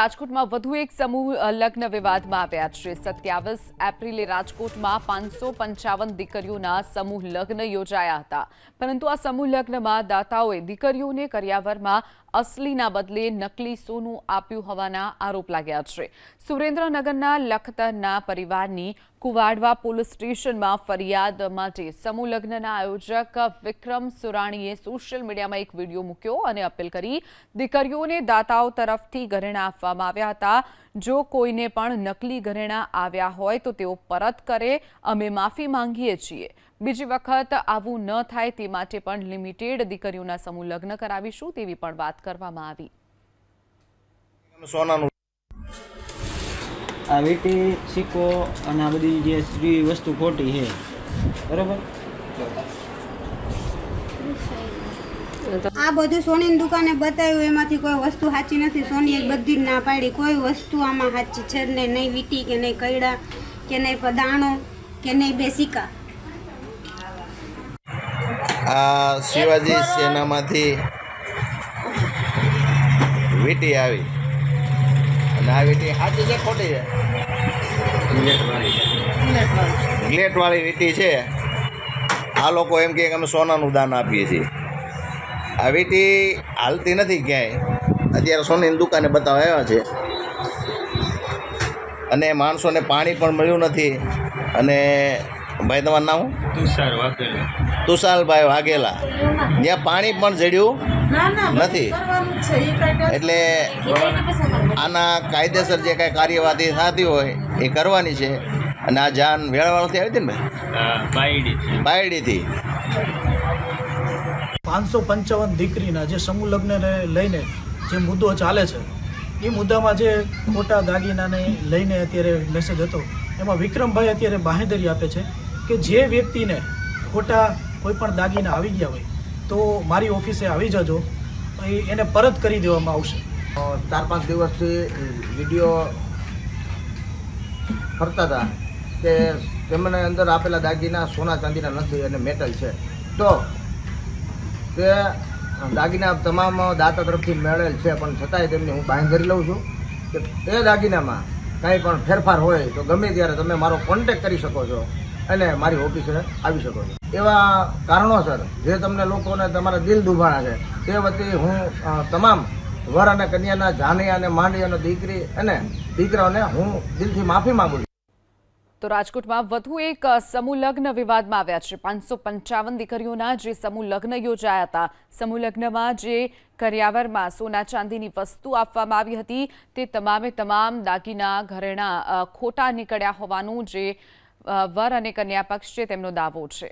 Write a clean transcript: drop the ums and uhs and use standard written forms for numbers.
રાજકોટમાં વધુ એક સમૂહ લગ્ન વિવાદમાં આવ્યા છે। 27 એપ્રિલે રાજકોટમાં 555 દીકરીઓના સમૂહ લગ્ન યોજાયા હતા, પરંતુ આ સમૂહ લગ્નમાં દાતાઓએ દીકરીઓને કરિયાવરમાં અસલીના બદલે નકલી સોનું આપ્યું હોવાના આરોપ લાગ્યા છે। સુરેન્દ્રનગરના લખતરના પરિવારની કુવાડવા પોલીસ સ્ટેશનમાં ફરિયાદ માટે સમૂહ લગ્નના આયોજક વિક્રમ સુરાણીએ સોશિયલ મીડિયામાં એક વિડીયો મૂક્યો અને અપીલ કરી દીકરીઓને દાતાઓ તરફથી ઘરેણાં આપવામાં આવ્યા હતા। જો કોઈને પણ નકલી ઘરેણાં આવ્યા હોય તો તેઓ પરત કરે, અમે માફી માંગીએ છીએ। બીજી વખત આવું ન થાય તે માટે પણ લિમિટેડ દીકરીઓના સમૂહ લગ્ન કરાવીશું તેવી પણ વાત કરવામાં આવી। આ વીટી સિક્કો અને આ બધી જે સ્ત્રી વસ્તુ ખોટી છે, બરાબર? આ બધું સોનીની દુકાને બતાવ્યું, એમાંથી કોઈ વસ્તુ સાચી નથી। સોનીએ બધી જ ના પાડી, કોઈ વસ્તુ આમાં સાચી છે જ નહીં વીટી કે નહીં કૈડા કે નહીં પદાણો કે નહીં બે સિક્કા। આ શિવાજી સેનામાંથી વીટી આવી અને આ વીટી સાચી છે ખોટી છે? ગ્લેટવાળી વીટી છે। આ લોકો એમ કે અમે સોનાનું દાન આપીએ છીએ। આ વીટી હાલતી નથી ક્યાંય, અત્યારે સોનીની દુકાને બતાવવા આવ્યા છે અને માણસોને પાણી પણ મળ્યું નથી। અને ભાઈ તમારું નામ? તુષારભાઈ વાઘેલા। ત્યાં પાણી પણ જડ્યું નથી, એટલે આના કાયદેસર જે કાંઈ કાર્યવાહી થતી હોય એ કરવાની છે। અને આ જાન વેળાવાળાથી આવી હતી ને બાયડીથી 555 દીકરીના જે સમૂહ લગ્નને લઈને જે મુદ્દો ચાલે છે, એ મુદ્દામાં જે ખોટા દાગીનાને લઈને અત્યારે મેસેજ હતો, એમાં વિક્રમભાઈ અત્યારે બાંહેધરી આપે છે કે જે વ્યક્તિને ખોટા કોઈ પણ દાગીના આવી ગયા હોય તો મારી ઓફિસે આવી જજો, એને પરત કરી દેવામાં આવશે। 4-5 દિવસથી વિડીયો ફરતા હતા કે તેમને અંદર આપેલા દાગીના સોના ચાંદીના નથી અને મેટલ છે, તો તે દાગીના તમામ દાતા તરફથી મેળવેલ છે, પણ છતાંય તેમની હું બાંહેધરી લઉં છું કે એ દાગીનામાં કાંઈ પણ ફેરફાર હોય તો ગમે ત્યારે તમે મારો કોન્ટેક કરી શકો છો અને મારી ઓફિસે આવી શકો છો। એવા કારણોસર જે તમને લોકોને તમારા દિલ દુભાણા છે, તે વતી હું તમામ વર અને કન્યાના જાની અને માંડી અને દીકરી અને દીકરાઓને હું દિલથી માફી માંગુ છું। તો રાજકોટમાં વધુ એક સમૂહ લગ્ન વિવાદમાં આવ્યા છે। 555 દીકરીઓના જે સમૂહ લગ્ન યોજાયા હતા, સમૂહ લગ્નમાં જે કરિયાવરમાં સોના ચાંદીની વસ્તુ આપવામાં આવી હતી તે તમામે તમામ દાગીના ઘરેણાં ખોટા નીકળ્યા હોવાનું જે વર અને કન્યા પક્ષ છે તેમનો દાવો છે।